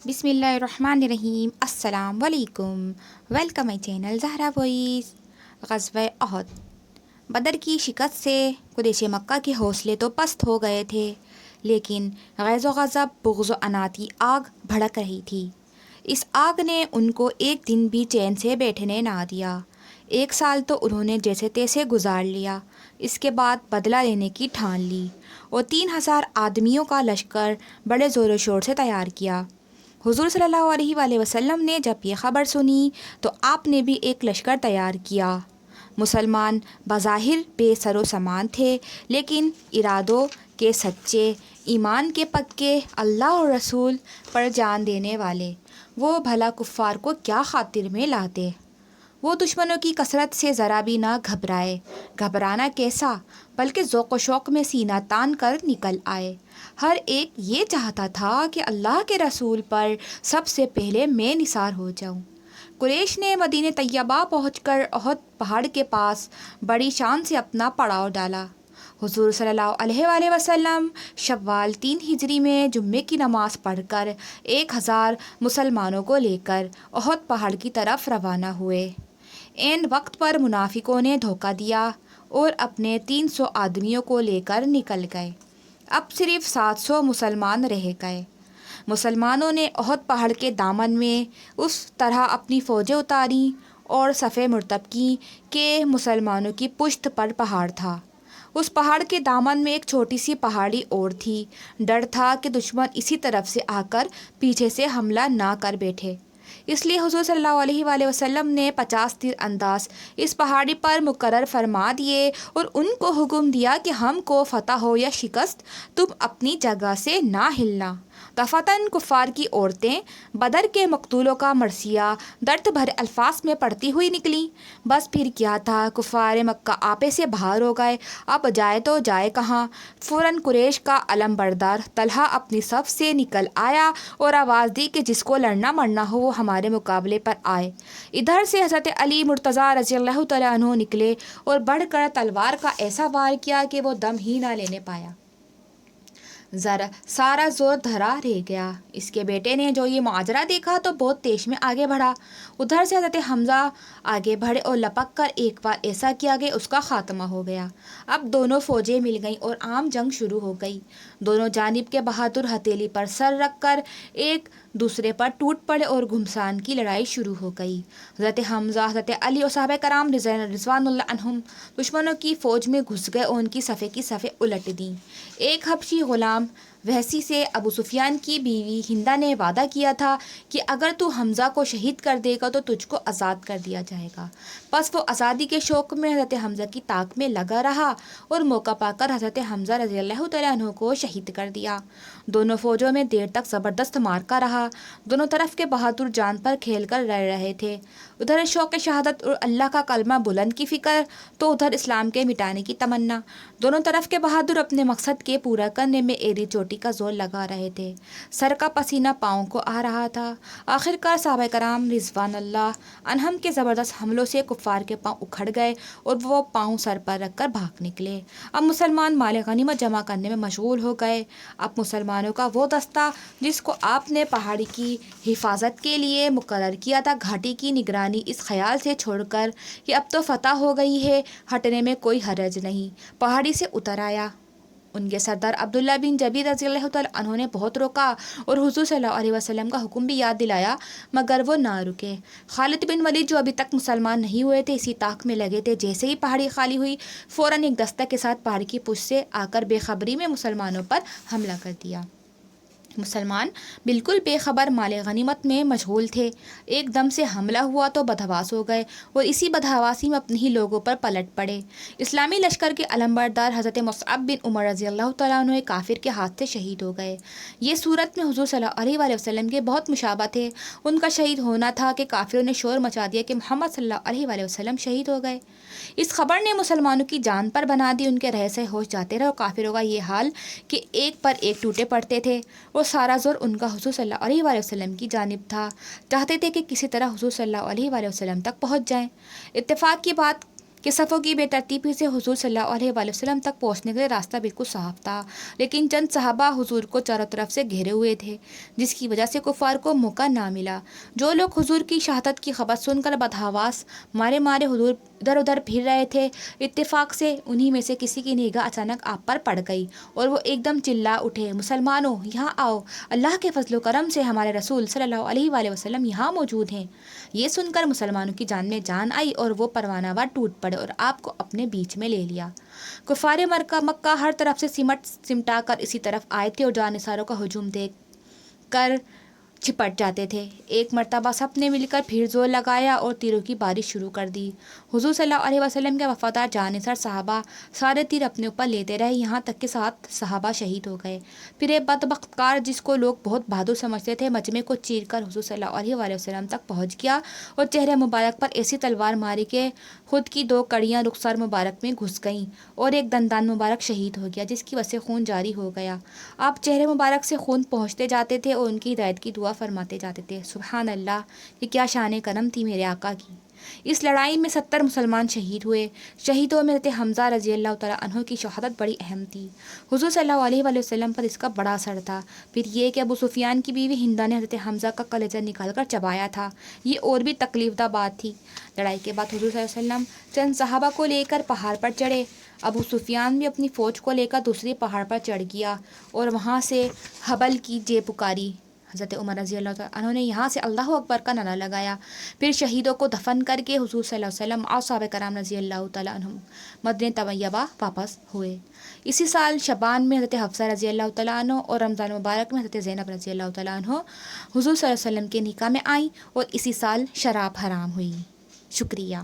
بسم اللہ الرحمن الرحیم. السلام علیکم. Welcome my channel Zahra voice. غزوہ احد. بدر کی شکست سے قریش مکہ کے حوصلے تو پست ہو گئے تھے، لیکن غیظ و غضب، بغض و عناد کی آگ بھڑک رہی تھی. اس آگ نے ان کو ایک دن بھی چین سے بیٹھنے نہ دیا. 1 سال تو انہوں نے جیسے تیسے گزار لیا. اس کے بعد بدلہ لینے کی ٹھان لی اور 3,000 آدمیوں کا لشکر بڑے زور و شور سے تیار کیا. حضور صلی اللہ علیہ وآلہ وسلم نے جب یہ خبر سنی تو آپ نے بھی ایک لشکر تیار کیا. مسلمان بظاہر بے سر و سامان تھے، لیکن ارادوں کے سچے، ایمان کے پکے، اللہ اور رسول پر جان دینے والے. وہ بھلا کفار کو کیا خاطر میں لاتے؟ وہ دشمنوں کی کثرت سے ذرا بھی نہ گھبرائے. گھبرانا کیسا، بلکہ ذوق و شوق میں سینہ تان کر نکل آئے. ہر ایک یہ چاہتا تھا کہ اللہ کے رسول پر سب سے پہلے میں نثار ہو جاؤں. قریش نے مدینہ طیبہ پہنچ کر احد پہاڑ کے پاس بڑی شان سے اپنا پڑاؤ ڈالا. حضور صلی اللہ علیہ وآلہ وسلم شوال 3 ہجری میں جمعے کی نماز پڑھ کر 1,000 مسلمانوں کو لے کر احد پہاڑ کی طرف روانہ ہوئے. عین وقت پر منافقوں نے دھوکہ دیا اور اپنے 300 آدمیوں کو لے کر نکل گئے. اب صرف 700 مسلمان رہ گئے. مسلمانوں نے احد پہاڑ کے دامن میں اس طرح اپنی فوجیں اتاریں اور صفیں مرتب کیں کہ مسلمانوں کی پشت پر پہاڑ تھا. اس پہاڑ کے دامن میں ایک چھوٹی سی پہاڑی اور تھی. ڈر تھا کہ دشمن اسی طرف سے آ کر پیچھے سے حملہ نہ کر بیٹھے. اس لیے حضور صلی اللہ علیہ وآلہ وسلم نے 50 تیر انداز اس پہاڑی پر مقرر فرما دیے اور ان کو حکم دیا کہ ہم کو فتح ہو یا شکست، تم اپنی جگہ سے نہ ہلنا. دفعتاً کفار کی عورتیں بدر کے مقتولوں کا مرثیہ درد بھرے الفاظ میں پڑھتی ہوئی نکلیں. بس پھر کیا تھا، کفار مکہ آپے سے باہر ہو گئے، اب جائے تو جائے کہاں. فوراً قریش کا علم بردار طلحہ اپنی صف سے نکل آیا اور آواز دی کہ جس کو لڑنا مرنا ہو وہ ہمارے مقابلے پر آئے. ادھر سے حضرت علی مرتضیٰ رضی اللہ تعالیٰ عنہ نکلے اور بڑھ کر تلوار کا ایسا وار کیا کہ وہ دم ہی نہ لینے پایا. سارا زور دھرا رہ گیا. اس کے بیٹے نے جو یہ ماجرا دیکھا تو بہت تیش میں آگے بڑھا. ادھر سے حضرت حمزہ آگے بڑھے اور لپک کر ایک بار ایسا کیا کہ اس کا خاتمہ ہو گیا. اب دونوں فوجیں مل گئیں اور عام جنگ شروع ہو گئی. دونوں جانب کے بہادر ہتھیلی پر سر رکھ کر ایک دوسرے پر ٹوٹ پڑے اور گھمسان کی لڑائی شروع ہو گئی. حضرت حمزہ، حضرت علی اور صحابہ کرام رضوان اللہ عنہم دشمنوں کی فوج میں گھس گئے اور ان کی صفیں الٹ دیں. ایک حبشی غلام وحشی سے ابو سفیان کی بیوی ہندہ نے وعدہ کیا تھا کہ اگر تو حمزہ کو شہید کر دے گا تو تجھ کو آزاد کر دیا جائے گا. بس وہ آزادی کے شوق میں حضرت حمزہ کی طاق میں لگا رہا اور موقع پا کر حضرت حمزہ رضی اللہ تعالیٰ عنہ کو شہید کر دیا. دونوں فوجوں میں دیر تک زبردست مارکا رہا. دونوں طرف کے بہادر جان پر کھیل کر لڑ رہے تھے. ادھر شوق شہادت اور اللہ کا کلمہ بلند کی فکر تو ادھر اسلام کے مٹانے کی تمنا. دونوں طرف کے بہادر اپنے مقصد کے پورا کرنے میں ایڑی چوٹی کا زور لگا رہے تھے. سر کا پسینہ پاؤں کو آ رہا تھا. آخر کار صحابہ کرام رضوان اللہ عنہم کے زبردست حملوں سے کفار کے پاؤں اکھڑ گئے اور وہ پاؤں سر پر رکھ کر بھاگ نکلے. اب مسلمان مال غنیمت جمع کرنے میں مشغول ہو گئے. اب مسلمانوں کا وہ دستہ جس کو آپ نے پہاڑی کی حفاظت کے لیے مقرر کیا تھا، گھاٹی کی نگرانی اس خیال سے چھوڑ کر کہ اب تو فتح ہو گئی ہے، ہٹنے میں کوئی حرج نہیں، پہاڑی سے اتر آیا. ان کے سردار عبداللہ بن جبیر رضی اللہ تعالیٰ عنہ نے بہت روکا اور حضور صلی اللہ علیہ وسلم کا حکم بھی یاد دلایا، مگر وہ نہ رکے. خالد بن ولید جو ابھی تک مسلمان نہیں ہوئے تھے اسی طاق میں لگے تھے. جیسے ہی پہاڑی خالی ہوئی فوراً ایک دستہ کے ساتھ پہاڑی کی پشت سے آ کر بے خبری میں مسلمانوں پر حملہ کر دیا. مسلمان بالکل بے خبر مال غنیمت میں مشغول تھے. ایک دم سے حملہ ہوا تو بدحواس ہو گئے اور اسی بدحواسی میں اپنے ہی لوگوں پر پلٹ پڑے. اسلامی لشکر کے علمبردار حضرت مصعب بن عمر رضی اللہ تعالیٰ عنہ کافر کے ہاتھ سے شہید ہو گئے. یہ صورت میں حضور صلی اللہ علیہ وآلہ وسلم کے بہت مشابہ تھے. ان کا شہید ہونا تھا کہ کافروں نے شور مچا دیا کہ محمد صلی اللہ علیہ وآلہ وسلم شہید ہو گئے. اس خبر نے مسلمانوں کی جان پر بنا دی. ان کے رہ سے ہوش جاتے رہے اور کافروں کا یہ حال کہ ایک پر ایک ٹوٹے پڑتے تھے. اور سارا زور ان کا حضور صلی اللہ علیہ وآلہ وسلم کی جانب تھا. چاہتے تھے کہ کسی طرح حضور صلی اللہ علیہ وآلہ وسلم تک پہنچ جائیں. اتفاق کی بات کہ صفوں کی بے ترتیبی سے حضور صلی اللہ علیہ وآلہ وسلم تک پہنچنے کے لیے راستہ بالکل صاف تھا، لیکن چند صحابہ حضور کو چاروں طرف سے گھیرے ہوئے تھے، جس کی وجہ سے کفار کو موقع نہ ملا۔ جو لوگ حضور کی شہادت کی خبر سن کر بدحواس مارے مارے حضور ادھر ادھر پھر رہے تھے، اتفاق سے انہی میں سے کسی کی نگاہ اچانک آپ پر پڑ گئی اور وہ ایک دم چلا اٹھے، مسلمانوں یہاں آؤ، اللہ کے فضل و کرم سے ہمارے رسول صلی اللہ علیہ وآلہ وسلم یہاں موجود ہیں۔ یہ سن کر مسلمانوں کی جان میں جان آئی اور وہ پروانہ وار ٹوٹ پڑے اور آپ کو اپنے بیچ میں لے لیا۔ کفار مکہ ہر طرف سے سمٹا کر اسی طرف آئے تھے اور جانثاروں کا ہجوم دیکھ کر چھپٹ جاتے تھے۔ ایک مرتبہ سب نے مل کر پھر زور لگایا اور تیروں کی بارش شروع کر دی۔ حضور صلی اللہ علیہ وسلم کے وفادار جانثار صحابہ سارے تیر اپنے اوپر لیتے رہے، یہاں تک کہ 7 صحابہ شہید ہو گئے۔ پھر ایک بدبخت کار جس کو لوگ بہت بہادر سمجھتے تھے، مجمع کو چیر کر حضور صلی اللہ علیہ وآلہ وسلم تک پہنچ گیا اور چہرے مبارک پر ایسی تلوار ماری کہ خود کی 2 کڑیاں رخسار مبارک میں گھس گئیں اور ایک دندان مبارک شہید ہو گیا، جس کی وجہ سے خون جاری ہو گیا۔ آپ چہرے مبارک سے خون پہنچتے جاتے تھے اور ان کی ہدایت کی دعا فرماتے جاتے تھے۔ سبحان اللہ، کہ کیا شان کرم تھی میرے آقا کی۔ اس لڑائی میں 70 مسلمان شہید ہوئے۔ شہیدوں میں حضرت حمزہ رضی اللہ تعالیٰ عنہ کی شہادت بڑی اہم تھی۔ حضور صلی اللہ علیہ وآلہ وسلم پر اس کا بڑا اثر تھا۔ پھر یہ کہ ابو سفیان کی بیوی ہندا نے حضرت حمزہ کا کلیجہ نکال کر چبایا تھا، یہ اور بھی تکلیف دہ بات تھی۔ لڑائی کے بعد حضور صلی اللہ علیہ وسلم چند صحابہ کو لے کر پہاڑ پر چڑھے۔ ابو سفیان بھی اپنی فوج کو لے کر دوسرے پہاڑ پر چڑھ گیا اور وہاں سے حبل کی جے پکاری۔ حضرت عمر رضی اللہ تعالیٰ عنہ نے یہاں سے اللہ اکبر کا نعرہ لگایا۔ پھر شہیدوں کو دفن کر کے حضور صلی اللہ علیہ وسلم اور صحابہ کرام رضی اللہ تعالیٰ عنہم مدینہ طیبہ واپس ہوئے۔ اسی سال شعبان میں حضرت حفصہ رضی اللہ تعالیٰ عنہ اور رمضان مبارک میں حضرت زینب رضی اللہ تعالیٰ عنہ حضور صلی اللہ علیہ وسلم کے نکاح میں آئیں اور اسی سال شراب حرام ہوئی۔ شکریہ۔